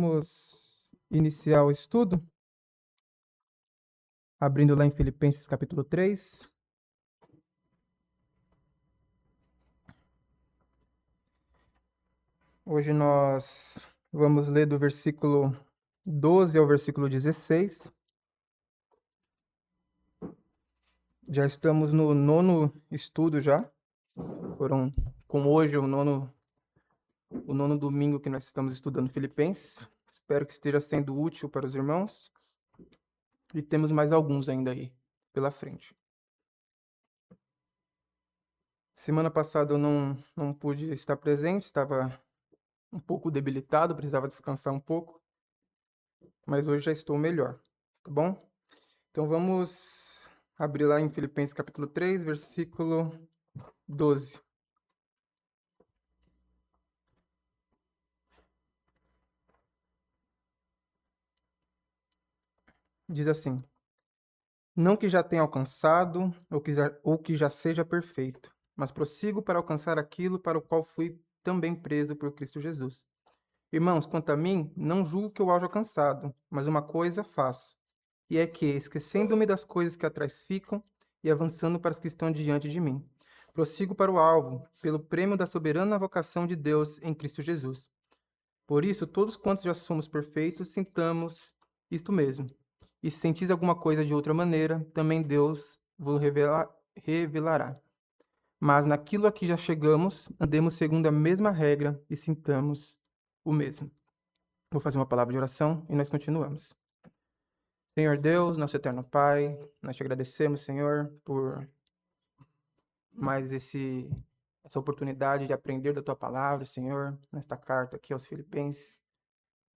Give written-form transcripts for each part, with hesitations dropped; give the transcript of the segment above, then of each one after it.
Vamos iniciar o estudo, abrindo lá em Filipenses capítulo 3. Hoje nós vamos ler do versículo 12 ao versículo 16. Já estamos no nono estudo já. Com hoje o nono domingo que nós estamos estudando Filipenses. Espero que esteja sendo útil para os irmãos. E temos mais alguns ainda aí pela frente. Semana passada eu não pude estar presente, estava um pouco debilitado, precisava descansar um pouco. Mas hoje já estou melhor, tá bom? Então vamos abrir lá em Filipenses capítulo 3, versículo 12. Diz assim: Não que já tenha alcançado, ou que já seja perfeito, mas prossigo para alcançar aquilo para o qual fui também preso por Cristo Jesus. Irmãos, quanto a mim, não julgo que eu haja alcançado, mas uma coisa faço, e é que, esquecendo-me das coisas que atrás ficam e avançando para as que estão diante de mim, prossigo para o alvo, pelo prêmio da soberana vocação de Deus em Cristo Jesus. Por isso, todos quantos já somos perfeitos, sintamos isto mesmo. E se sentis alguma coisa de outra maneira, também Deus vos revelará. Mas naquilo a que já chegamos, andemos segundo a mesma regra e sintamos o mesmo. Vou fazer uma palavra de oração e nós continuamos. Senhor Deus, nosso eterno Pai, nós te agradecemos, Senhor, por mais essa oportunidade de aprender da tua palavra, Senhor, nesta carta aqui aos Filipenses,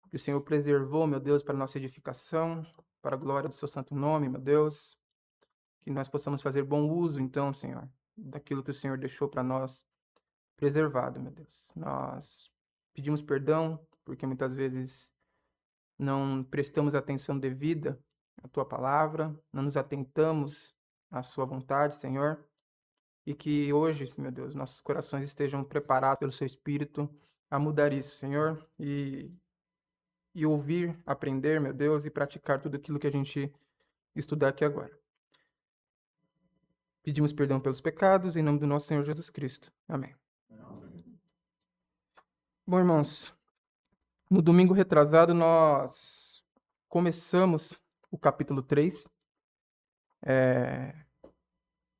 que o Senhor preservou, meu Deus, para a nossa edificação, para a glória do seu santo nome, meu Deus, que nós possamos fazer bom uso, então, Senhor, daquilo que o Senhor deixou para nós preservado, meu Deus. Nós pedimos perdão, porque muitas vezes não prestamos atenção devida à tua palavra, não nos atentamos à sua vontade, Senhor, e que hoje, meu Deus, nossos corações estejam preparados pelo seu Espírito a mudar isso, Senhor, e ouvir, aprender, meu Deus, e praticar tudo aquilo que a gente estudar aqui agora. Pedimos perdão pelos pecados, em nome do nosso Senhor Jesus Cristo. Amém. Bom, irmãos, no domingo retrasado nós começamos o capítulo 3.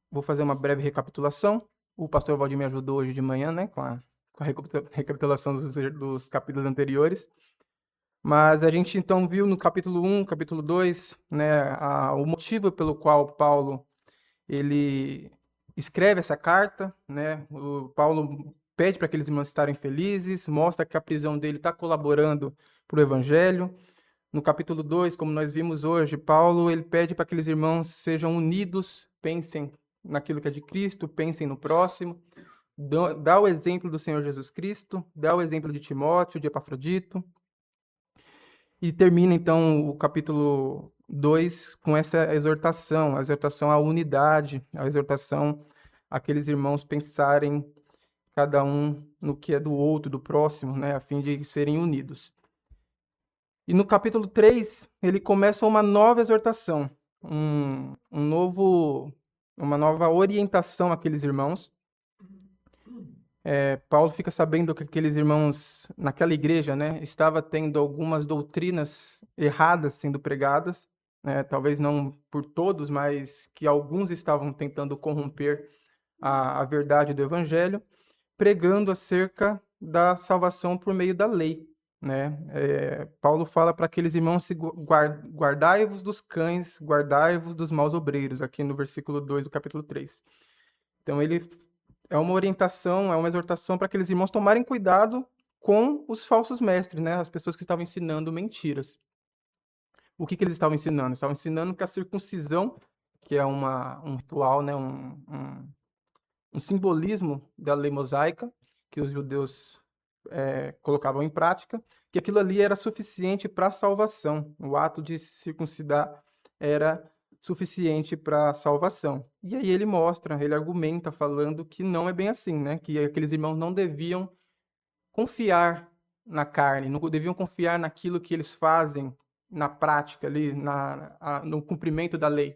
Vou fazer uma breve recapitulação. O pastor Valdir me ajudou hoje de manhã, né, com a recapitulação dos capítulos anteriores. Mas a gente então viu no capítulo 1, capítulo 2, né, o motivo pelo qual Paulo ele escreve essa carta, né? O Paulo pede para aqueles irmãos estarem felizes, mostra que a prisão dele está colaborando para o evangelho. No capítulo 2, como nós vimos hoje, Paulo ele pede para que aqueles irmãos sejam unidos, pensem naquilo que é de Cristo, pensem no próximo, dá o exemplo do Senhor Jesus Cristo, dá o exemplo de Timóteo, de Epafrodito, e termina então o capítulo 2 com essa exortação, a exortação à unidade, a exortação àqueles irmãos pensarem cada um no que é do outro, do próximo, né, a fim de serem unidos. E no capítulo 3, ele começa uma nova exortação, uma nova orientação àqueles irmãos. Paulo fica sabendo que aqueles irmãos, naquela igreja, né, estava tendo algumas doutrinas erradas sendo pregadas, né, talvez não por todos, mas que alguns estavam tentando corromper a verdade do evangelho, pregando acerca da salvação por meio da lei, né? Paulo fala para aqueles irmãos: guardai-vos dos cães, guardai-vos dos maus obreiros, aqui no versículo 2 do capítulo 3. Então ele é uma orientação, é uma exortação para aqueles irmãos tomarem cuidado com os falsos mestres, né? As pessoas que estavam ensinando mentiras. O que eles estavam ensinando? Eles estavam ensinando que a circuncisão, que é um ritual, né? um simbolismo da lei mosaica, que os judeus colocavam em prática, que aquilo ali era suficiente para a salvação. O ato de se circuncidar era suficiente para a salvação. E aí ele argumenta, falando que não é bem assim, né? Que aqueles irmãos não deviam confiar na carne, não deviam confiar naquilo que eles fazem na prática ali, no cumprimento da lei,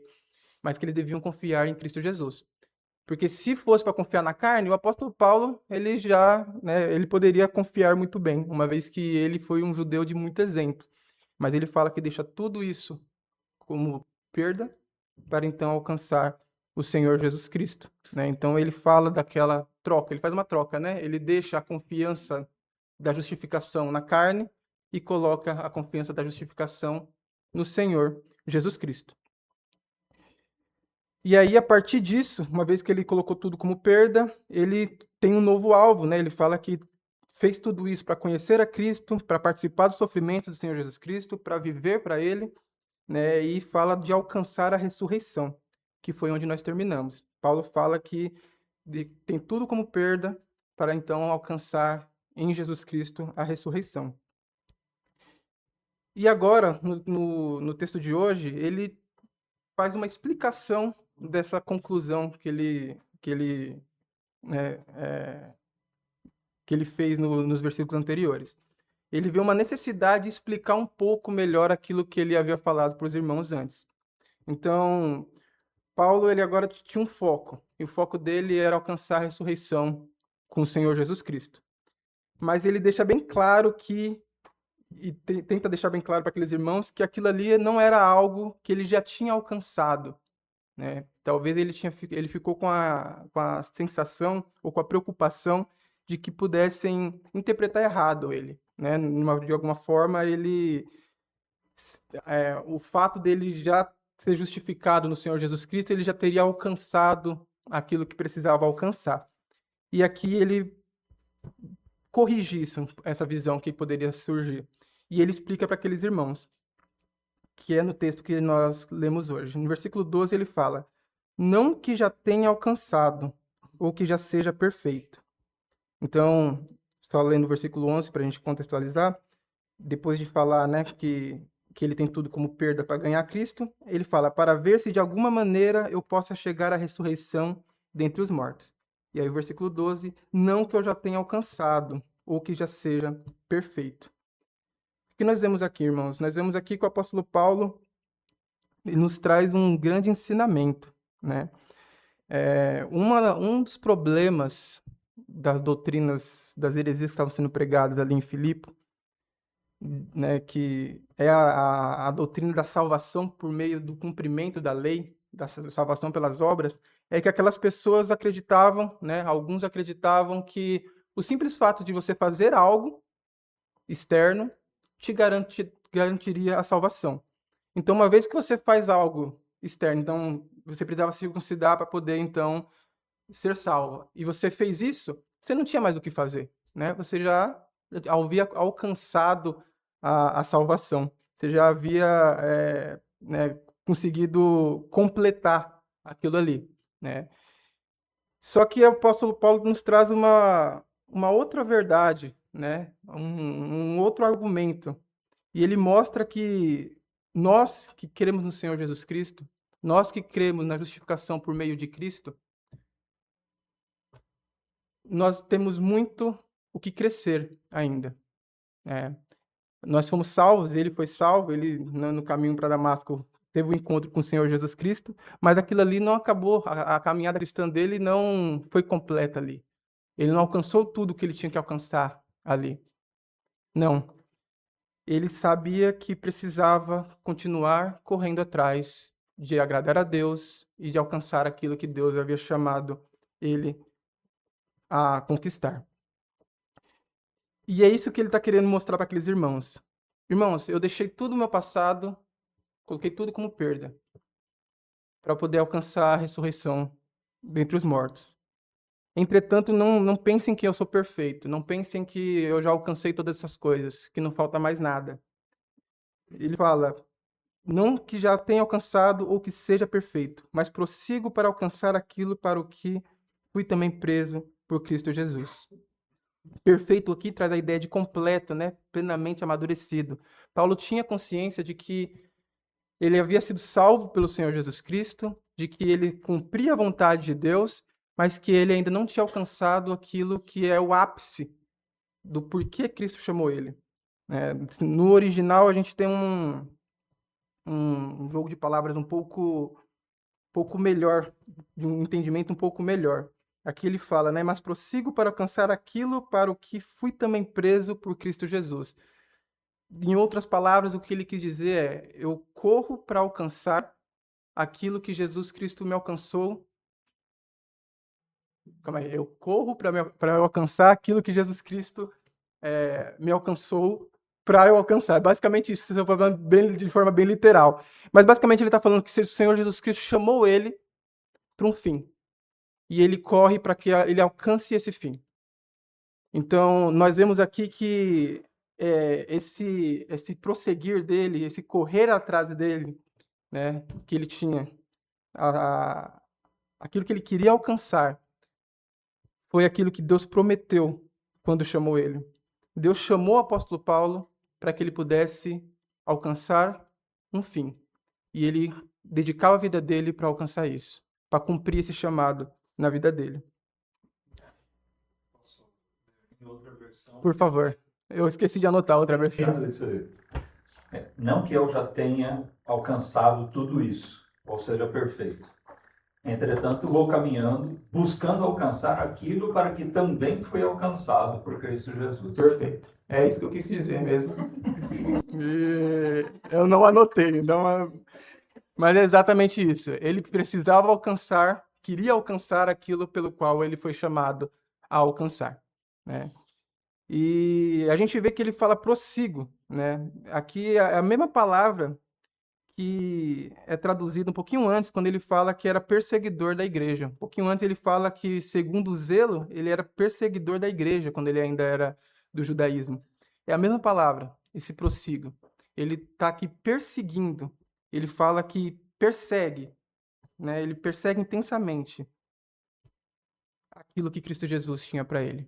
mas que eles deviam confiar em Cristo Jesus. Porque se fosse para confiar na carne, o apóstolo Paulo, ele já, né, ele poderia confiar muito bem, uma vez que ele foi um judeu de muito exemplo. Mas ele fala que deixa tudo isso como perda para então alcançar o Senhor Jesus Cristo, né? Então ele fala daquela troca, ele faz uma troca, né? Ele deixa a confiança da justificação na carne e coloca a confiança da justificação no Senhor Jesus Cristo. E aí, a partir disso, uma vez que ele colocou tudo como perda, ele tem um novo alvo, né? Ele fala que fez tudo isso para conhecer a Cristo, para participar dos sofrimentos do Senhor Jesus Cristo, para viver para Ele, né? E fala de alcançar a ressurreição, que foi onde nós terminamos. Paulo fala que tem tudo como perda para então alcançar em Jesus Cristo a ressurreição. E agora, no texto de hoje, ele faz uma explicação dessa conclusão né, que ele fez nos versículos anteriores. Ele vê uma necessidade de explicar um pouco melhor aquilo que ele havia falado para os irmãos antes. Então, Paulo ele agora tinha um foco, e o foco dele era alcançar a ressurreição com o Senhor Jesus Cristo. Mas ele deixa bem claro tenta deixar bem claro para aqueles irmãos que aquilo ali não era algo que ele já tinha alcançado, né? Talvez ele ficou com a sensação ou com a preocupação de que pudessem interpretar errado ele, né? De alguma forma, o fato dele já ser justificado no Senhor Jesus Cristo, ele já teria alcançado aquilo que precisava alcançar. E aqui ele corrige isso, essa visão que poderia surgir. E ele explica para aqueles irmãos, que é no texto que nós lemos hoje. No versículo 12 ele fala: não que já tenha alcançado, ou que já seja perfeito. Então, só lendo o versículo 11 para a gente contextualizar, depois de falar, né, que ele tem tudo como perda para ganhar Cristo, ele fala: para ver se de alguma maneira eu possa chegar à ressurreição dentre os mortos. E aí o versículo 12: não que eu já tenha alcançado, ou que já seja perfeito. O que nós vemos aqui, irmãos? Nós vemos aqui que o apóstolo Paulo nos traz um grande ensinamento, né? Um dos problemas das doutrinas, das heresias que estavam sendo pregadas ali em Filipe, né, que é a doutrina da salvação por meio do cumprimento da lei, da salvação pelas obras, é que aquelas pessoas acreditavam, né, alguns acreditavam que o simples fato de você fazer algo externo te garantiria a salvação. Então, uma vez que você faz algo externo, então você precisava circuncidar para poder então ser salvo. E você fez isso, você não tinha mais o que fazer, né? Você já havia alcançado a salvação. Você já havia né, conseguido completar aquilo ali, né? Só que o apóstolo Paulo nos traz uma outra verdade, né? Um outro argumento. E ele mostra que nós que cremos no Senhor Jesus Cristo, nós que cremos na justificação por meio de Cristo, nós temos muito o que crescer ainda. Né? Nós fomos salvos, ele foi salvo, ele no caminho para Damasco teve um encontro com o Senhor Jesus Cristo, mas aquilo ali não acabou, a caminhada cristã dele não foi completa ali. Ele não alcançou tudo que ele tinha que alcançar ali. Não. Ele sabia que precisava continuar correndo atrás de agradar a Deus e de alcançar aquilo que Deus havia chamado ele a conquistar. E é isso que ele está querendo mostrar para aqueles irmãos. Irmãos, eu deixei tudo o meu passado, coloquei tudo como perda, para poder alcançar a ressurreição dentre os mortos. Entretanto, não pensem que eu sou perfeito, não pensem que eu já alcancei todas essas coisas, que não falta mais nada. Ele fala: não que já tenha alcançado ou que seja perfeito, mas prossigo para alcançar aquilo para o que fui também preso por Cristo Jesus. Perfeito aqui traz a ideia de completo, né? Plenamente amadurecido. Paulo tinha consciência de que ele havia sido salvo pelo Senhor Jesus Cristo, de que ele cumpria a vontade de Deus, mas que ele ainda não tinha alcançado aquilo que é o ápice do porquê Cristo chamou ele. No original, a gente tem um jogo de palavras um pouco melhor, de um entendimento um pouco melhor. Aqui ele fala, né? Mas prossigo para alcançar aquilo para o que fui também preso por Cristo Jesus. Em outras palavras, o que ele quis dizer é: eu corro para alcançar aquilo que Jesus Cristo me alcançou. Calma aí, eu corro para alcançar aquilo que Jesus Cristo me alcançou para eu alcançar. Basicamente isso, se eu for falando de forma bem literal. Mas basicamente ele está falando que o Senhor Jesus Cristo chamou ele para um fim. E ele corre para que ele alcance esse fim. Então, nós vemos aqui que esse prosseguir dele, esse correr atrás dele, né, que ele tinha, aquilo que ele queria alcançar, foi aquilo que Deus prometeu quando chamou ele. Deus chamou o apóstolo Paulo para que ele pudesse alcançar um fim. E ele dedicava a vida dele para alcançar isso, para cumprir esse chamado na vida dele. Por favor. Eu esqueci de anotar outra versão. Não que eu já tenha alcançado tudo isso, ou seja, perfeito. Entretanto, vou caminhando, buscando alcançar aquilo para que também foi alcançado por Cristo Jesus. Perfeito. É isso que eu quis dizer mesmo. Eu não anotei, mas é exatamente isso. Ele precisava alcançar, queria alcançar aquilo pelo qual ele foi chamado a alcançar, né? E a gente vê que ele fala prossigo, né? Aqui é a mesma palavra que é traduzida um pouquinho antes, quando ele fala que era perseguidor da igreja. Um pouquinho antes ele fala que, segundo o zelo, ele era perseguidor da igreja, quando ele ainda era do judaísmo. É a mesma palavra, esse prossigo. Ele está aqui perseguindo. Ele fala que persegue, né? Ele persegue intensamente aquilo que Cristo Jesus tinha para ele.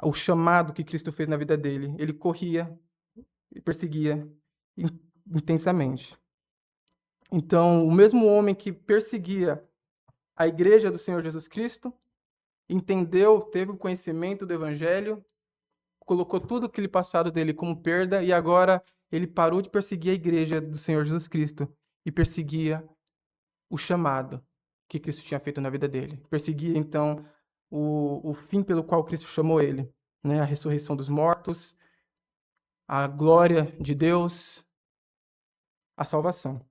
O chamado que Cristo fez na vida dele. Ele corria e perseguia intensamente. Então, o mesmo homem que perseguia a igreja do Senhor Jesus Cristo, entendeu, teve o conhecimento do evangelho, colocou tudo aquele passado dele como perda e agora ele parou de perseguir a igreja do Senhor Jesus Cristo e perseguia o chamado que Cristo tinha feito na vida dele. Perseguia, então, o fim pelo qual Cristo chamou ele, né? A ressurreição dos mortos, a glória de Deus, a salvação.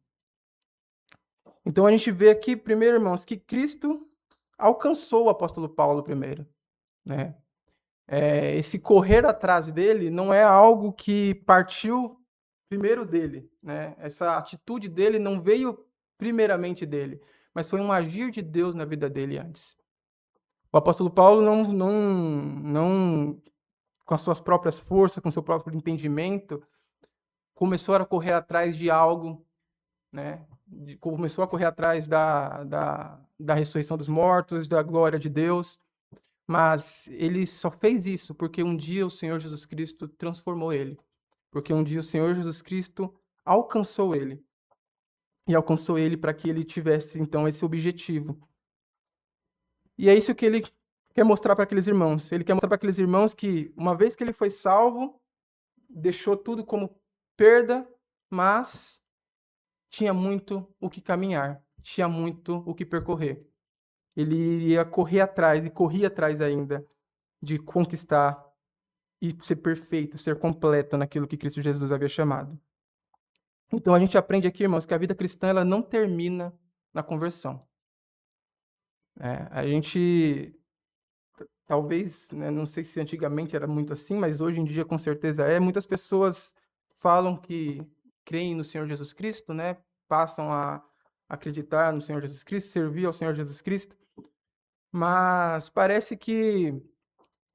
Então a gente vê aqui, primeiro, irmãos, que Cristo alcançou o apóstolo Paulo primeiro, né? Esse correr atrás dele não é algo que partiu primeiro dele, né? Essa atitude dele não veio primeiramente dele, mas foi um agir de Deus na vida dele antes. O apóstolo Paulo não com as suas próprias forças, com seu próprio entendimento, começou a correr atrás de algo, né? Começou a correr atrás da ressurreição dos mortos, da glória de Deus, mas ele só fez isso porque um dia o Senhor Jesus Cristo transformou ele, porque um dia o Senhor Jesus Cristo alcançou ele, e alcançou ele para que ele tivesse, então, esse objetivo. E é isso que ele quer mostrar para aqueles irmãos. Ele quer mostrar para aqueles irmãos que, uma vez que ele foi salvo, deixou tudo como perda, mas tinha muito o que caminhar, tinha muito o que percorrer. Ele iria correr atrás, e corria atrás ainda, de conquistar e ser perfeito, ser completo naquilo que Cristo Jesus havia chamado. Então a gente aprende aqui, irmãos, que a vida cristã ela não termina na conversão. A gente, talvez, né, não sei se antigamente era muito assim, mas hoje em dia com certeza é. Muitas pessoas falam que creem no Senhor Jesus Cristo, né? Passam a acreditar no Senhor Jesus Cristo, servir ao Senhor Jesus Cristo, mas parece que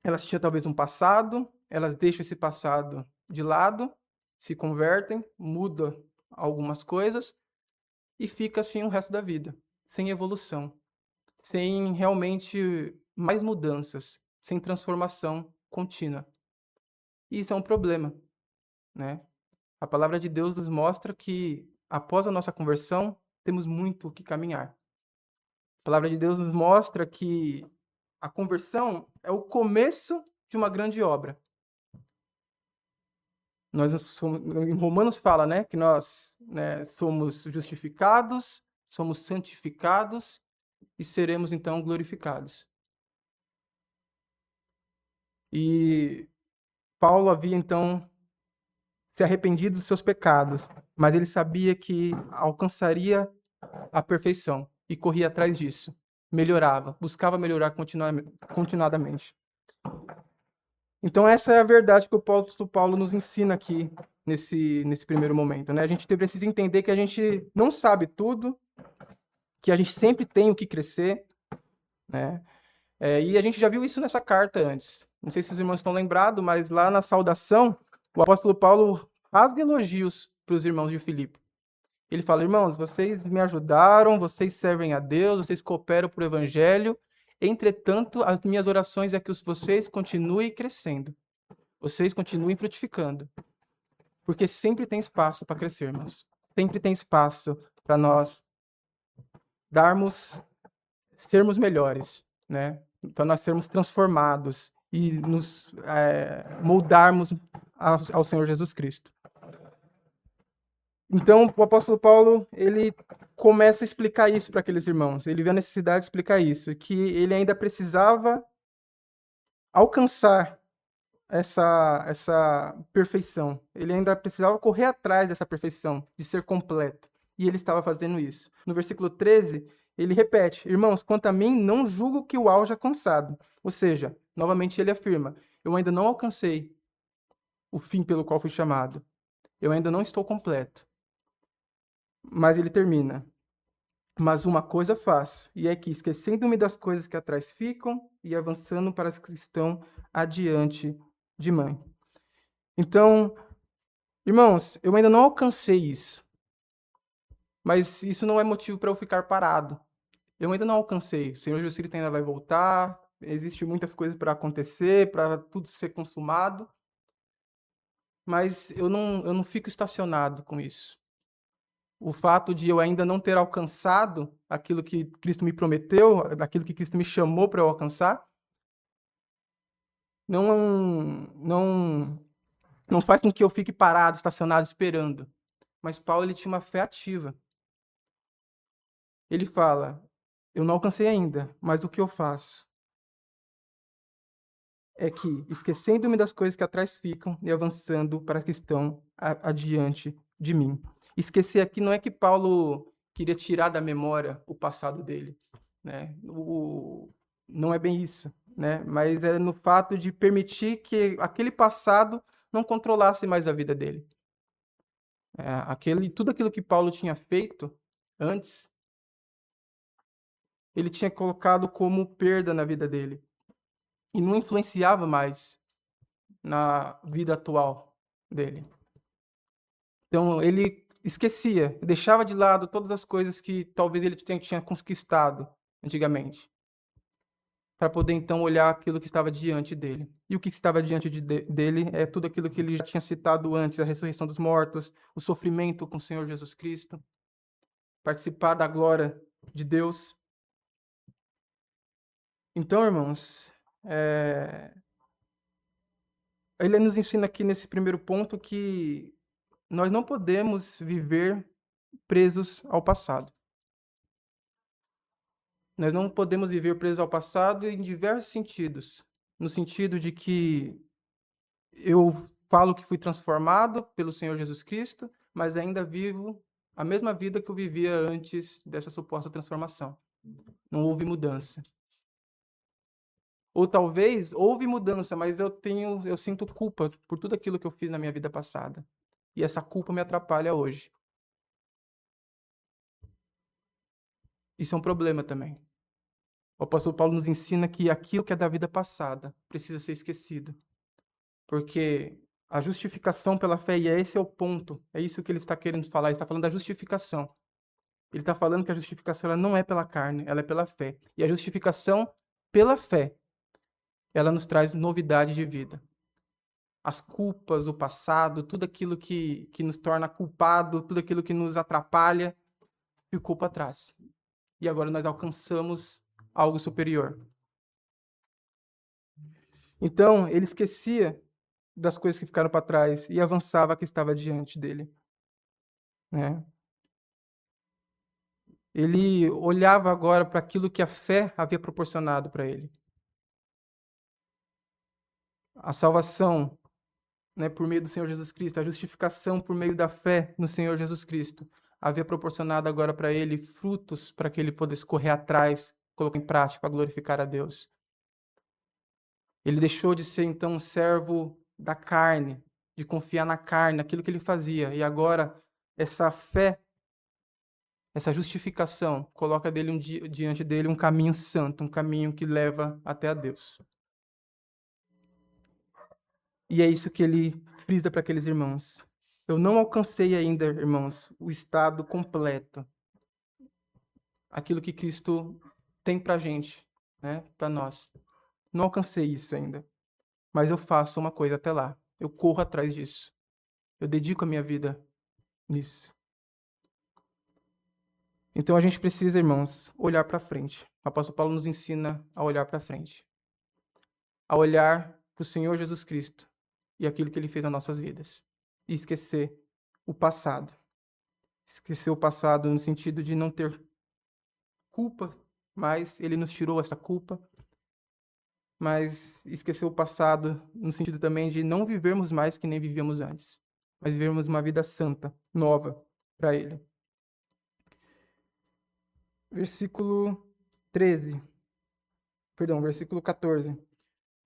elas tinham talvez um passado, elas deixam esse passado de lado, se convertem, mudam algumas coisas e fica assim o resto da vida, sem evolução, sem realmente mais mudanças, sem transformação contínua. E isso é um problema, né? A palavra de Deus nos mostra que após a nossa conversão, temos muito o que caminhar. A palavra de Deus nos mostra que A conversão é o começo de uma grande obra. Em Romanos fala, né, que nós, né, somos justificados, somos santificados e seremos então glorificados. E Paulo havia então se arrependido dos seus pecados, mas ele sabia que alcançaria a perfeição e corria atrás disso. Melhorava, buscava melhorar continuadamente. Então essa é a verdade que o apóstolo Paulo nos ensina aqui nesse primeiro momento, né? A gente precisa entender que a gente não sabe tudo, que a gente sempre tem o que crescer, né? E a gente já viu isso nessa carta antes. Não sei se os irmãos estão lembrados, mas lá na saudação, o apóstolo Paulo rasga elogios para os irmãos de Filipe. Ele fala: irmãos, vocês me ajudaram, vocês servem a Deus, vocês cooperam para o evangelho. Entretanto, as minhas orações é que vocês continuem crescendo. Vocês continuem frutificando. Porque sempre tem espaço para crescer, irmãos. Sempre tem espaço para nós sermos melhores, né? Para nós sermos transformados e nos moldarmos ao Senhor Jesus Cristo. Então, o apóstolo Paulo, ele começa a explicar isso para aqueles irmãos. Ele vê a necessidade de explicar isso, que ele ainda precisava alcançar essa perfeição. Ele ainda precisava correr atrás dessa perfeição, de ser completo. E ele estava fazendo isso. No versículo 13, ele repete: irmãos, quanto a mim, não julgo que o auge alcançado. Ou seja, novamente ele afirma: eu ainda não alcancei o fim pelo qual fui chamado. Eu ainda não estou completo. Mas ele termina: mas uma coisa faço, e é que, esquecendo-me das coisas que atrás ficam e avançando para as que estão adiante de mim. Então, irmãos, eu ainda não alcancei isso. Mas isso não é motivo para eu ficar parado. Eu ainda não alcancei. O Senhor Jesus Cristo ainda vai voltar. Existem muitas coisas para acontecer, para tudo ser consumado. Mas eu não fico estacionado com isso. O fato de eu ainda não ter alcançado aquilo que Cristo me prometeu, aquilo que Cristo me chamou para eu alcançar, não faz com que eu fique parado, estacionado, esperando. Mas Paulo, ele tinha uma fé ativa. Ele fala: eu não alcancei ainda, mas o que eu faço é que, esquecendo-me das coisas que atrás ficam e avançando para as que estão adiante de mim. Esquecer aqui não é que Paulo queria tirar da memória o passado dele, né? Não é bem isso, né? Mas é no fato de permitir que aquele passado não controlasse mais a vida dele. Tudo aquilo que Paulo tinha feito antes, ele tinha colocado como perda na vida dele e não influenciava mais na vida atual dele. Então ele esquecia, deixava de lado todas as coisas que talvez ele tinha conquistado antigamente, para poder então olhar aquilo que estava diante dele. E o que estava diante dele é tudo aquilo que ele já tinha citado antes: a ressurreição dos mortos, o sofrimento com o Senhor Jesus Cristo, participar da glória de Deus. Então, irmãos, ele nos ensina aqui nesse primeiro ponto que nós não podemos viver presos ao passado. Nós não podemos viver presos ao passado em diversos sentidos. No sentido de que eu falo que fui transformado pelo Senhor Jesus Cristo, mas ainda vivo a mesma vida que eu vivia antes dessa suposta transformação. Não houve mudança. Ou talvez houve mudança, mas eu sinto culpa por tudo aquilo que eu fiz na minha vida passada. E essa culpa me atrapalha hoje. Isso é um problema também. O apóstolo Paulo nos ensina que aquilo que é da vida passada precisa ser esquecido. Porque a justificação pela fé, e esse é o ponto, é isso que ele está querendo falar, ele está falando da justificação. Ele está falando que a justificação ela não é pela carne, ela é pela fé. E a justificação pela fé, ela nos traz novidade de vida. As culpas, o passado, tudo aquilo que nos torna culpado, tudo aquilo que nos atrapalha, ficou para trás. E agora nós alcançamos algo superior. Então, ele esquecia das coisas que ficaram para trás e avançava a que estava diante dele, né? Ele olhava agora para aquilo que a fé havia proporcionado para ele. A salvação, né, por meio do Senhor Jesus Cristo, a justificação por meio da fé no Senhor Jesus Cristo, havia proporcionado agora para ele frutos para que ele pudesse correr atrás, colocar em prática para glorificar a Deus. Ele deixou de ser então um servo da carne, de confiar na carne, naquilo que ele fazia, e agora essa fé, essa justificação, coloca diante dele um caminho santo, um caminho que leva até a Deus. E é isso que ele frisa para aqueles irmãos. Eu não alcancei ainda, irmãos, o estado completo. Aquilo que Cristo tem para a gente, né? Para nós. Não alcancei isso ainda. Mas eu faço uma coisa até lá. Eu corro atrás disso. Eu dedico a minha vida nisso. Então a gente precisa, irmãos, olhar para frente. O apóstolo Paulo nos ensina a olhar para frente. A olhar para o Senhor Jesus Cristo e aquilo que ele fez nas nossas vidas. E esquecer o passado. Esquecer o passado no sentido de não ter culpa, mas ele nos tirou essa culpa. Mas esquecer o passado no sentido também de não vivermos mais que nem vivíamos antes, mas vivermos uma vida santa, nova para ele. Versículo 14.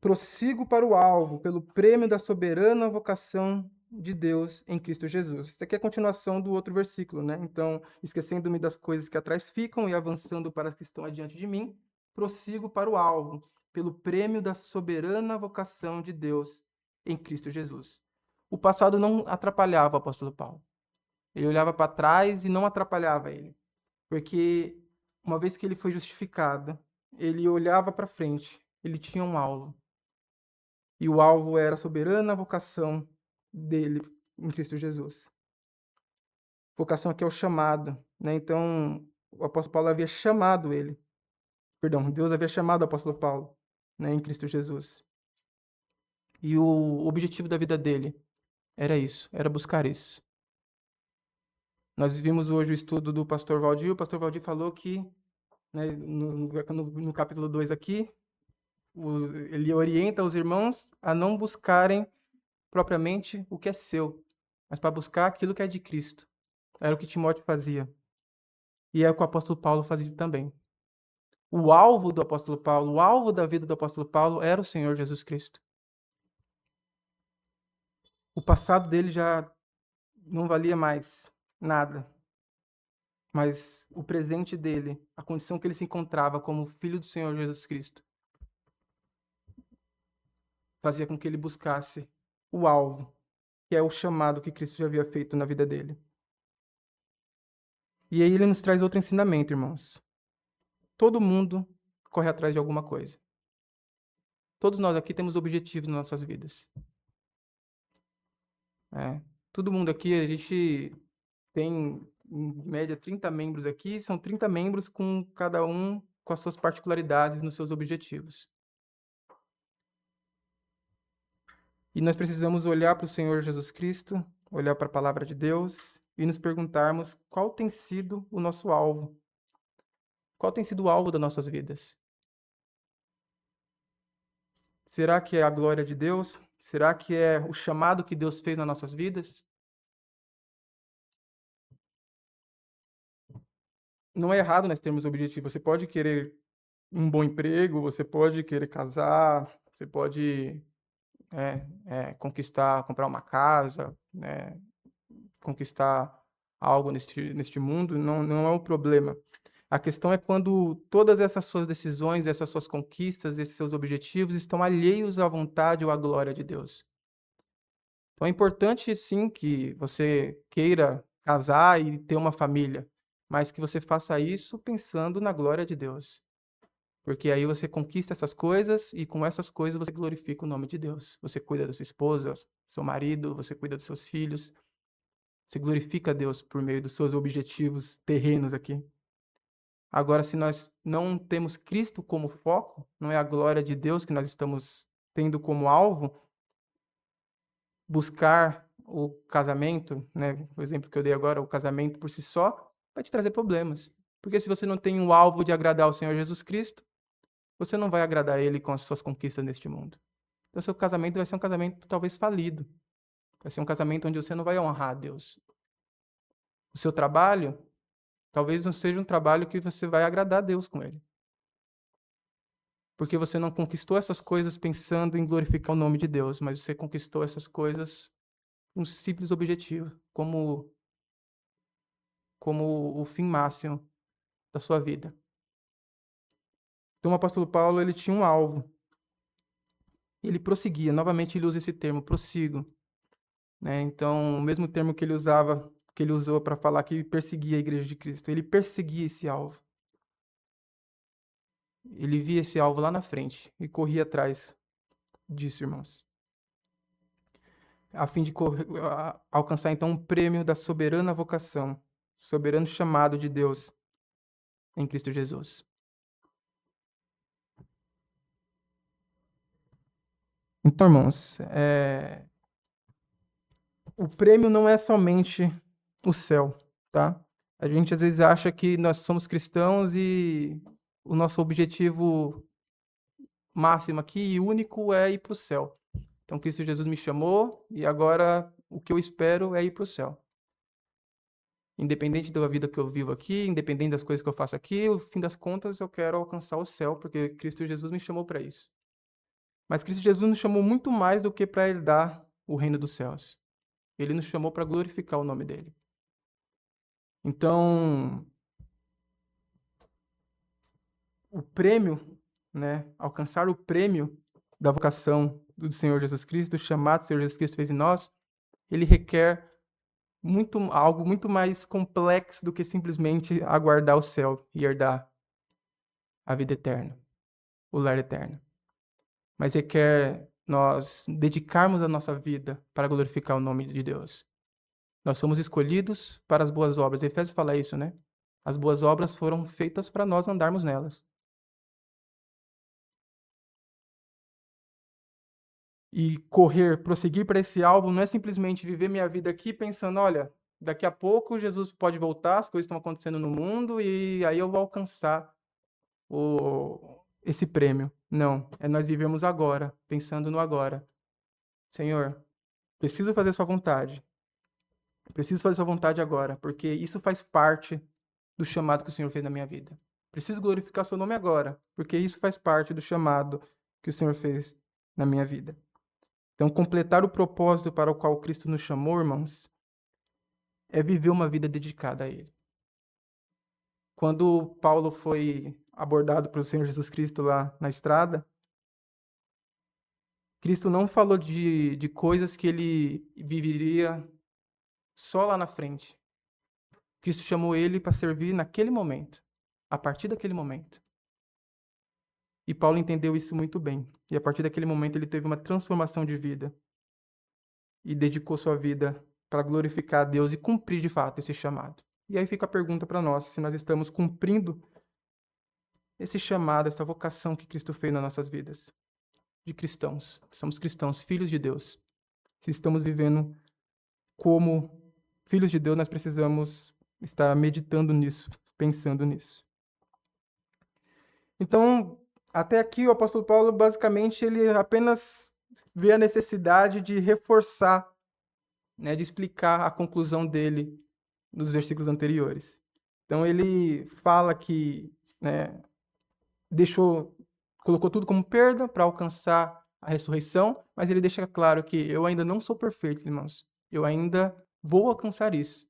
Prossigo para o alvo, pelo prêmio da soberana vocação de Deus em Cristo Jesus. Isso aqui é a continuação do outro versículo, né? Então, esquecendo-me das coisas que atrás ficam e avançando para as que estão adiante de mim, prossigo para o alvo, pelo prêmio da soberana vocação de Deus em Cristo Jesus. O passado não atrapalhava o apóstolo Paulo. Ele olhava para trás e não atrapalhava ele. Porque uma vez que ele foi justificado, ele olhava para frente, ele tinha um alvo. E o alvo era a soberana vocação dele em Cristo Jesus. Vocação aqui é o chamado, né? Então, o apóstolo Paulo havia chamado ele. Perdão, Deus havia chamado o apóstolo Paulo, né, em Cristo Jesus. E o objetivo da vida dele era isso, era buscar isso. Nós vimos hoje o estudo do pastor Valdir. O pastor Valdir falou que, né, no capítulo 2 aqui, ele orienta os irmãos a não buscarem propriamente o que é seu, mas para buscar aquilo que é de Cristo. Era o que Timóteo fazia. E é o que o apóstolo Paulo fazia também. O alvo do apóstolo Paulo, o alvo da vida do apóstolo Paulo era o Senhor Jesus Cristo. O passado dele já não valia mais nada. Mas o presente dele, a condição que ele se encontrava como filho do Senhor Jesus Cristo, fazia com que ele buscasse o alvo, que é o chamado que Cristo já havia feito na vida dele. E aí ele nos traz outro ensinamento, irmãos. Todo mundo corre atrás de alguma coisa. Todos nós aqui temos objetivos nas nossas vidas. Todo mundo aqui, a gente tem, em média, 30 membros aqui. São 30 membros com cada um com as suas particularidades nos seus objetivos. E nós precisamos olhar para o Senhor Jesus Cristo, olhar para a palavra de Deus e nos perguntarmos qual tem sido o nosso alvo. Qual tem sido o alvo das nossas vidas? Será que é a glória de Deus? Será que é o chamado que Deus fez nas nossas vidas? Não é errado nós termos objetivo. Você pode querer um bom emprego, você pode querer casar, você pode conquistar, comprar uma casa, né, conquistar algo neste mundo. Não é um problema. A questão é quando todas essas suas decisões, essas suas conquistas, esses seus objetivos estão alheios à vontade ou à glória de Deus. Então é importante, sim, que você queira casar e ter uma família, mas que você faça isso pensando na glória de Deus. Porque aí você conquista essas coisas e com essas coisas você glorifica o nome de Deus. Você cuida da sua esposa, do seu marido, você cuida dos seus filhos. Você glorifica a Deus por meio dos seus objetivos terrenos aqui. Agora, se nós não temos Cristo como foco, não é a glória de Deus que nós estamos tendo como alvo buscar o casamento, né? O exemplo que eu dei agora, o casamento por si só, vai te trazer problemas. Porque se você não tem um alvo de agradar ao Senhor Jesus Cristo, você não vai agradar Ele com as suas conquistas neste mundo. Então, seu casamento vai ser um casamento talvez falido. Vai ser um casamento onde você não vai honrar a Deus. O seu trabalho, talvez não seja um trabalho que você vai agradar a Deus com ele. Porque você não conquistou essas coisas pensando em glorificar o nome de Deus, mas você conquistou essas coisas com um simples objetivo, como o fim máximo da sua vida. Então o apóstolo Paulo, ele tinha um alvo. Ele prosseguia, novamente ele usa esse termo, prossigo. Né? Então, o mesmo termo que ele usou para falar que perseguia a igreja de Cristo, ele perseguia esse alvo. Ele via esse alvo lá na frente e corria atrás disso, irmãos. A fim de alcançar, então, um prêmio da soberana vocação, soberano chamado de Deus em Cristo Jesus. Então, irmãos, o prêmio não é somente o céu, tá? A gente às vezes acha que nós somos cristãos e o nosso objetivo máximo aqui e único é ir para o céu. Então, Cristo Jesus me chamou e agora o que eu espero é ir para o céu. Independente da vida que eu vivo aqui, independente das coisas que eu faço aqui, no fim das contas eu quero alcançar o céu, porque Cristo Jesus me chamou para isso. Mas Cristo Jesus nos chamou muito mais do que para herdar o reino dos céus. Ele nos chamou para glorificar o nome dele. Então, o prêmio, né, alcançar o prêmio da vocação do Senhor Jesus Cristo, do chamado que o Senhor Jesus Cristo fez em nós, ele requer algo muito mais complexo do que simplesmente aguardar o céu e herdar a vida eterna, o lar eterno. Mas requer nós dedicarmos a nossa vida para glorificar o nome de Deus. Nós somos escolhidos para as boas obras. Efésios fala isso, né? As boas obras foram feitas para nós andarmos nelas. E prosseguir para esse alvo não é simplesmente viver minha vida aqui pensando, olha, daqui a pouco Jesus pode voltar, as coisas estão acontecendo no mundo e aí eu vou alcançar esse prêmio. Não, é nós vivemos agora, pensando no agora. Senhor, preciso fazer sua vontade. Preciso fazer sua vontade agora, porque isso faz parte do chamado que o Senhor fez na minha vida. Preciso glorificar seu nome agora, porque isso faz parte do chamado que o Senhor fez na minha vida. Então, completar o propósito para o qual Cristo nos chamou, irmãos, é viver uma vida dedicada a Ele. Quando Paulo foi abordado pelo Senhor Jesus Cristo lá na estrada, Cristo não falou de coisas que ele viveria só lá na frente. Cristo chamou ele para servir naquele momento, a partir daquele momento. E Paulo entendeu isso muito bem. E a partir daquele momento ele teve uma transformação de vida. E dedicou sua vida para glorificar a Deus e cumprir de fato esse chamado. E aí fica a pergunta para nós, se nós estamos cumprindo esse chamado, essa vocação que Cristo fez nas nossas vidas. De cristãos. Somos cristãos, filhos de Deus. Se estamos vivendo como filhos de Deus, nós precisamos estar meditando nisso, pensando nisso. Então, até aqui o apóstolo Paulo, basicamente, ele apenas vê a necessidade de reforçar, né, de explicar a conclusão dele nos versículos anteriores. Então, ele fala que, né, colocou tudo como perda para alcançar a ressurreição, mas ele deixa claro que eu ainda não sou perfeito, irmãos. Eu ainda vou alcançar isso.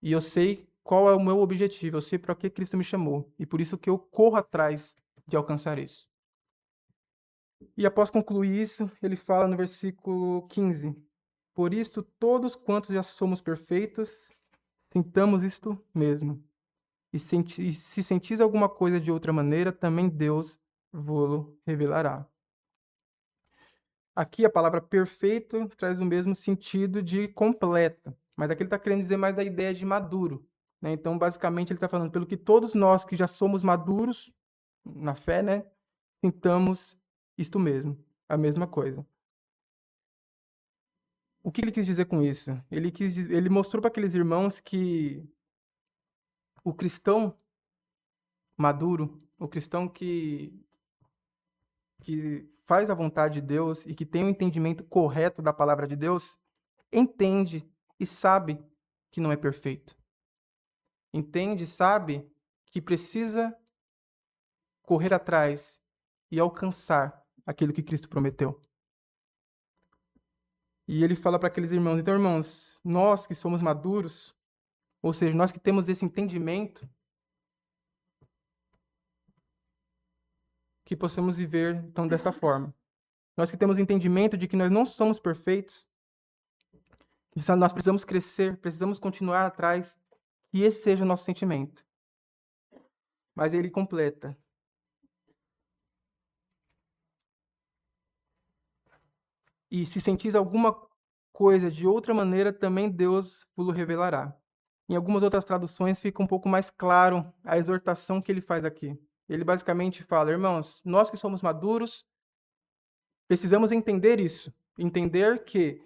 E eu sei qual é o meu objetivo, eu sei para que Cristo me chamou. E por isso que eu corro atrás de alcançar isso. E após concluir isso, ele fala no versículo 15: Por isso, todos quantos já somos perfeitos, sintamos isto mesmo. E se sentis alguma coisa de outra maneira, também Deus vô-lo revelará. Aqui a palavra perfeito traz o mesmo sentido de completa, mas aqui ele está querendo dizer mais da ideia de maduro. Né? Então, basicamente, ele está falando pelo que todos nós que já somos maduros na fé, né, sintamos Isto mesmo, a mesma coisa. O que ele quis dizer com isso? Ele mostrou para aqueles irmãos que o cristão maduro, o cristão que faz a vontade de Deus e que tem um entendimento correto da palavra de Deus, entende e sabe que não é perfeito. Entende e sabe que precisa correr atrás e alcançar aquilo que Cristo prometeu. E ele fala para aqueles irmãos, então, irmãos, nós que somos maduros, ou seja, nós que temos esse entendimento, que possamos viver, então, desta forma. Nós que temos entendimento de que nós não somos perfeitos, nós precisamos crescer, precisamos continuar atrás, e esse seja o nosso sentimento. Mas ele completa. E se sentis alguma coisa de outra maneira, também Deus vos revelará. Em algumas outras traduções fica um pouco mais claro a exortação que ele faz aqui. Ele basicamente fala, irmãos, nós que somos maduros, precisamos entender isso. Entender que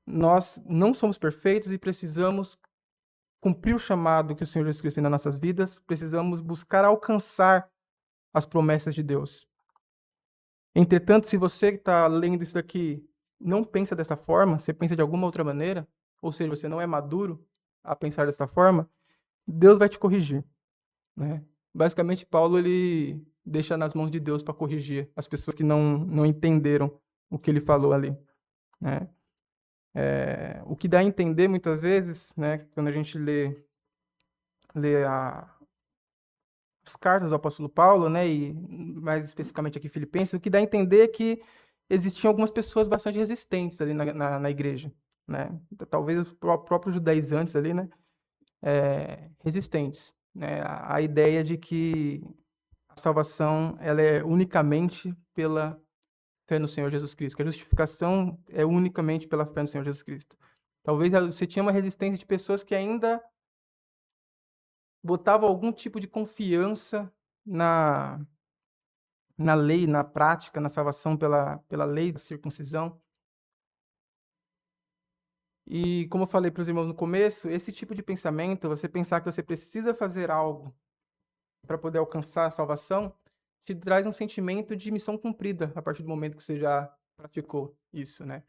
nós não somos perfeitos e precisamos cumprir o chamado que o Senhor Jesus Cristo tem nas nossas vidas, precisamos buscar alcançar as promessas de Deus. Entretanto, se você que está lendo isso daqui não pensa dessa forma, você pensa de alguma outra maneira, ou seja, você não é maduro a pensar dessa forma, Deus vai te corrigir, né? Basicamente, Paulo ele deixa nas mãos de Deus para corrigir as pessoas que não entenderam o que ele falou ali, né? O que dá a entender muitas vezes, né, quando a gente lê as cartas do apóstolo Paulo, né, e mais especificamente aqui Filipenses, o que dá a entender é que existiam algumas pessoas bastante resistentes ali na igreja, né? Talvez os próprios judaizantes ali, né, resistentes, né? A ideia de que a salvação ela é unicamente pela fé no Senhor Jesus Cristo, que a justificação é unicamente pela fé no Senhor Jesus Cristo. Talvez você tinha uma resistência de pessoas que ainda botavam algum tipo de confiança na lei, na prática, na salvação pela lei da circuncisão. E como eu falei para os irmãos no começo, esse tipo de pensamento, você pensar que você precisa fazer algo para poder alcançar a salvação, te traz um sentimento de missão cumprida a partir do momento que você já praticou isso, né?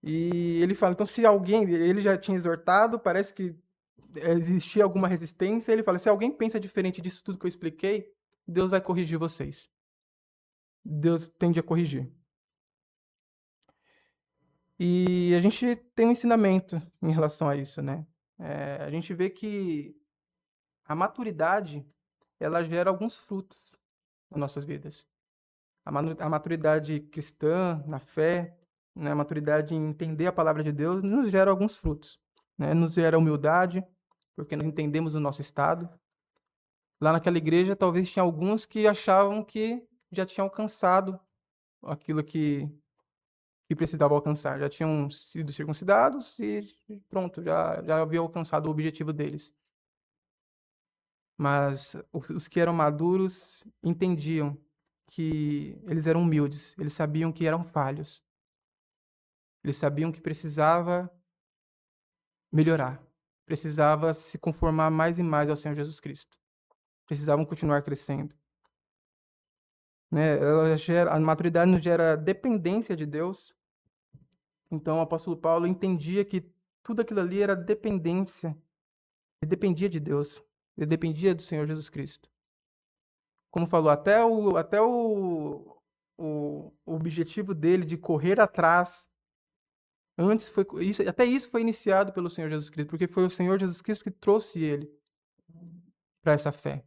E ele fala, então se alguém, ele já tinha exortado, parece que existia alguma resistência, ele fala, se alguém pensa diferente disso tudo que eu expliquei, Deus vai corrigir vocês. Deus tende a corrigir. E a gente tem um ensinamento em relação a isso, né? A gente vê que a maturidade, ela gera alguns frutos nas nossas vidas. A maturidade cristã, na fé, né? A maturidade em entender a palavra de Deus, nos gera alguns frutos, né? Nos gera humildade, porque nós entendemos o nosso estado. Lá naquela igreja, talvez tinha alguns que achavam que já tinham alcançado aquilo que precisavam alcançar. Já tinham sido circuncidados e pronto, já haviam alcançado o objetivo deles. Mas os que eram maduros entendiam que eles eram humildes, eles sabiam que eram falhos. Eles sabiam que precisava melhorar, precisava se conformar mais e mais ao Senhor Jesus Cristo. Precisavam continuar crescendo. Né? A maturidade nos gera dependência de Deus. Então, o apóstolo Paulo entendia que tudo aquilo ali era dependência. Ele dependia de Deus. Ele dependia do Senhor Jesus Cristo. Como falou, até o objetivo dele de correr atrás, até isso foi iniciado pelo Senhor Jesus Cristo, porque foi o Senhor Jesus Cristo que trouxe ele para essa fé.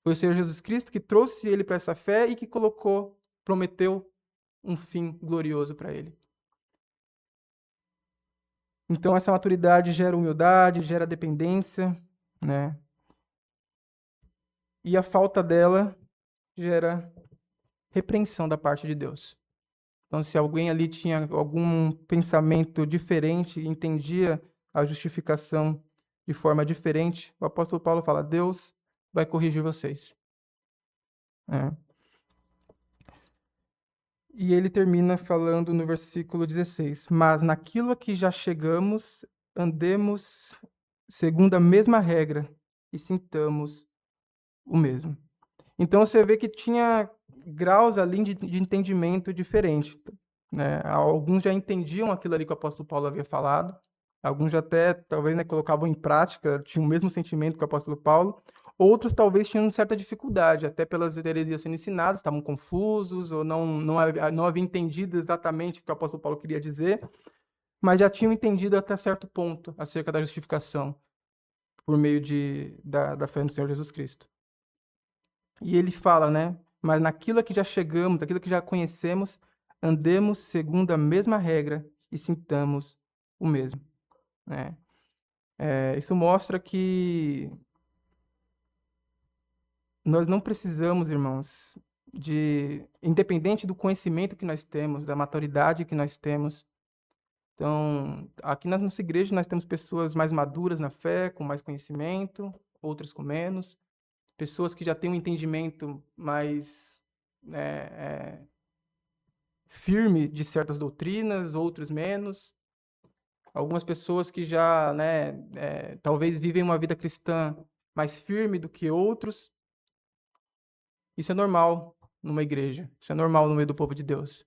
Foi o Senhor Jesus Cristo que trouxe ele para essa fé e que prometeu um fim glorioso para ele. Então, essa maturidade gera humildade, gera dependência, né? E a falta dela gera repreensão da parte de Deus. Então, se alguém ali tinha algum pensamento diferente, entendia a justificação de forma diferente, o apóstolo Paulo fala, Deus vai corrigir vocês. E ele termina falando no versículo 16: Mas naquilo a que já chegamos, andemos segundo a mesma regra e sintamos o mesmo. Então você vê que tinha graus ali de entendimento diferente, né? Alguns já entendiam aquilo ali que o apóstolo Paulo havia falado, alguns já até talvez, né, colocavam em prática, tinham o mesmo sentimento que o apóstolo Paulo, outros talvez tinham certa dificuldade, até pelas heresias sendo ensinadas, estavam confusos ou não haviam entendido exatamente o que o apóstolo Paulo queria dizer, mas já tinham entendido até certo ponto acerca da justificação por meio da fé no Senhor Jesus Cristo. E ele fala, né? Mas naquilo a que já chegamos, aquilo que já conhecemos, andemos segundo a mesma regra e sintamos o mesmo, né? Isso mostra que nós não precisamos, irmãos, independente do conhecimento que nós temos, da maturidade que nós temos. Então, aqui na nossa igreja nós temos pessoas mais maduras na fé, com mais conhecimento, outras com menos. Pessoas que já têm um entendimento mais firme de certas doutrinas, outros menos. Algumas pessoas que já, né, talvez vivem uma vida cristã mais firme do que outros. Isso é normal numa igreja, isso é normal no meio do povo de Deus.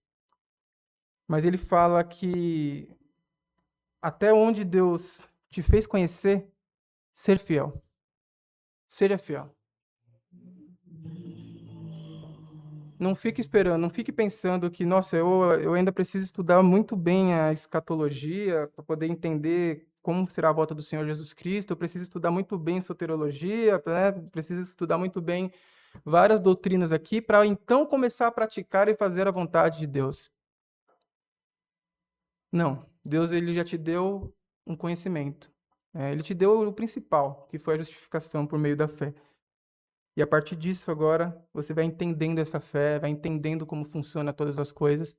Mas ele fala que até onde Deus te fez conhecer, ser fiel. Seja fiel. Não fique esperando, não fique pensando que, nossa, eu ainda preciso estudar muito bem a escatologia para poder entender como será a volta do Senhor Jesus Cristo, eu preciso estudar muito bem soterologia, né? Preciso estudar muito bem várias doutrinas aqui para então começar a praticar e fazer a vontade de Deus. Não, Deus ele já te deu um conhecimento. Ele te deu o principal, que foi a justificação por meio da fé. E a partir disso agora, você vai entendendo essa fé, vai entendendo como funciona todas as coisas.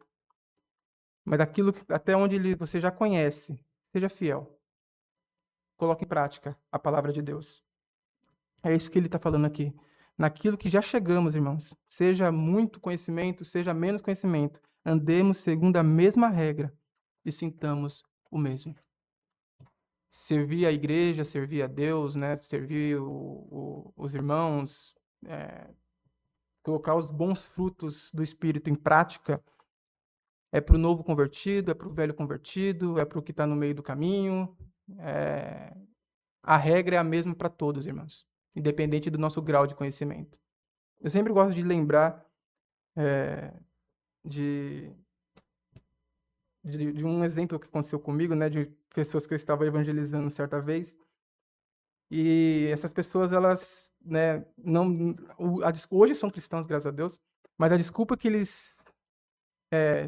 Mas aquilo até onde você já conhece, seja fiel. Coloque em prática a palavra de Deus. É isso que ele está falando aqui. Naquilo que já chegamos, irmãos. Seja muito conhecimento, seja menos conhecimento. Andemos segundo a mesma regra e sintamos o mesmo. Servir a igreja, servir a Deus, né? Servir os irmãos, colocar os bons frutos do Espírito em prática, é para o novo convertido, é para o velho convertido, é para o que está no meio do caminho. A regra é a mesma para todos, irmãos, independente do nosso grau de conhecimento. Eu sempre gosto de lembrar de um exemplo que aconteceu comigo, né, de pessoas que eu estava evangelizando certa vez. E essas pessoas, elas, né, hoje são cristãos, graças a Deus, mas a desculpa que eles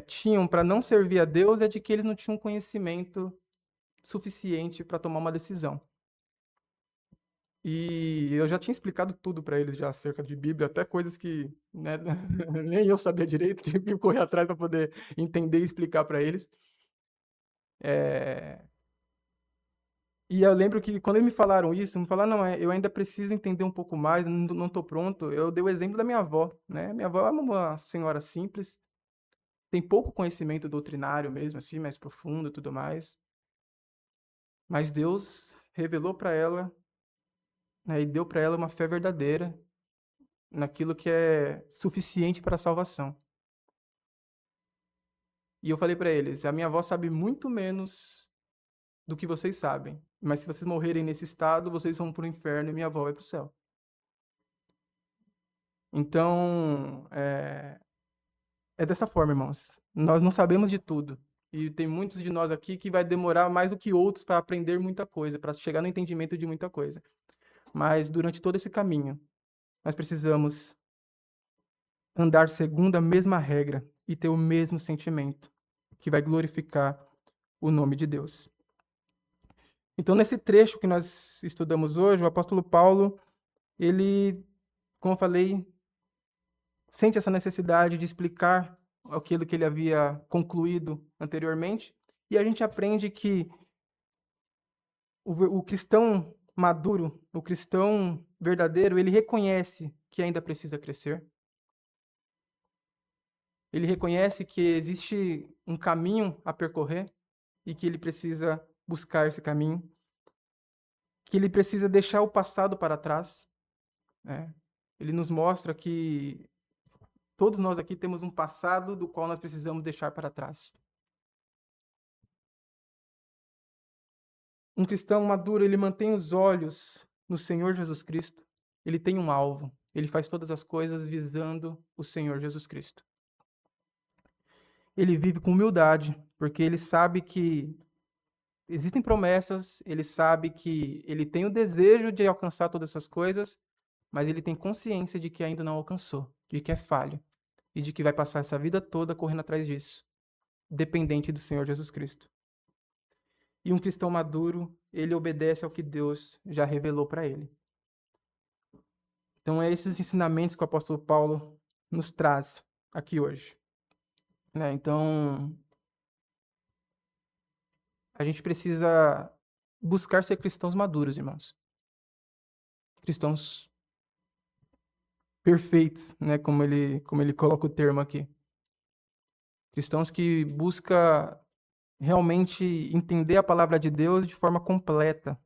tinham para não servir a Deus é de que eles não tinham conhecimento suficiente para tomar uma decisão. E eu já tinha explicado tudo para eles já acerca de Bíblia, até coisas que, né, nem eu sabia direito, tive que correr atrás para poder entender e explicar para eles. E eu lembro que quando eles me falaram isso, me falaram, não, eu ainda preciso entender um pouco mais, não estou pronto. Eu dei o exemplo da minha avó, né? Minha avó é uma senhora simples, tem pouco conhecimento doutrinário mesmo, assim, mais profundo e tudo mais. Mas Deus revelou para ela, né, e deu para ela uma fé verdadeira naquilo que é suficiente para a salvação. E eu falei para eles, a minha avó sabe muito menos do que vocês sabem, mas se vocês morrerem nesse estado, vocês vão para o inferno e minha avó vai para o céu. Então, é dessa forma, irmãos. Nós não sabemos de tudo. E tem muitos de nós aqui que vai demorar mais do que outros para aprender muita coisa, para chegar no entendimento de muita coisa. Mas durante todo esse caminho, nós precisamos andar segundo a mesma regra e ter o mesmo sentimento, que vai glorificar o nome de Deus. Então, nesse trecho que nós estudamos hoje, o apóstolo Paulo, ele, como eu falei, sente essa necessidade de explicar aquilo que ele havia concluído anteriormente, e a gente aprende que o cristão maduro, o cristão verdadeiro, ele reconhece que ainda precisa crescer. Ele reconhece que existe um caminho a percorrer e que ele precisa buscar esse caminho, que ele precisa deixar o passado para trás, né? Ele nos mostra que todos nós aqui temos um passado do qual nós precisamos deixar para trás. Um cristão maduro, ele mantém os olhos no Senhor Jesus Cristo. Ele tem um alvo. Ele faz todas as coisas visando o Senhor Jesus Cristo. Ele vive com humildade, porque ele sabe que existem promessas, ele sabe que ele tem o desejo de alcançar todas essas coisas, mas ele tem consciência de que ainda não alcançou, de que é falho e de que vai passar essa vida toda correndo atrás disso, dependente do Senhor Jesus Cristo. E um cristão maduro, ele obedece ao que Deus já revelou para ele. Então, é esses ensinamentos que o apóstolo Paulo nos traz aqui hoje, né? Então, a gente precisa buscar ser cristãos maduros, irmãos. Cristãos perfeitos, né? Como ele coloca o termo aqui. Cristãos que buscam realmente entender a palavra de Deus de forma completa.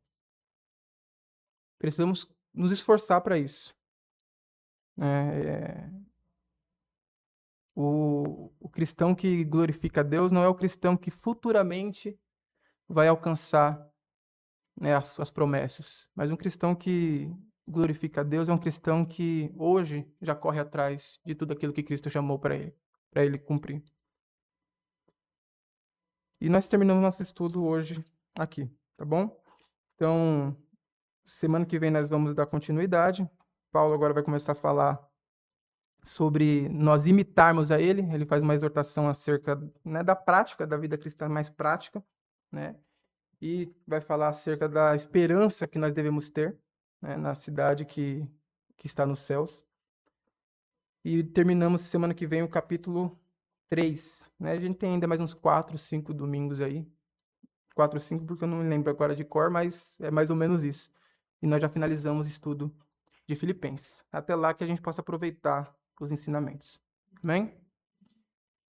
Precisamos nos esforçar para isso. O cristão que glorifica a Deus não é o cristão que futuramente vai alcançar, né, as suas promessas, mas um cristão que glorifica a Deus é um cristão que hoje já corre atrás de tudo aquilo que Cristo chamou para ele cumprir. E nós terminamos nosso estudo hoje aqui, tá bom? Então, semana que vem nós vamos dar continuidade. Paulo agora vai começar a falar sobre nós imitarmos a ele. Ele faz uma exortação acerca, né, da prática, da vida cristã mais prática, né? E vai falar acerca da esperança que nós devemos ter, né, na cidade que está nos céus. E terminamos semana que vem o capítulo 3. Né? A gente tem ainda mais uns 4, 5 domingos aí. 4, 5 porque eu não me lembro agora de cor, mas é mais ou menos isso. E nós já finalizamos o estudo de Filipenses. Até lá que a gente possa aproveitar os ensinamentos. Amém?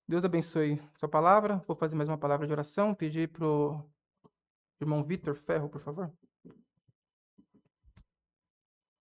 Deus abençoe sua palavra. Vou fazer mais uma palavra de oração. Pedir para o irmão Vitor Ferro, por favor.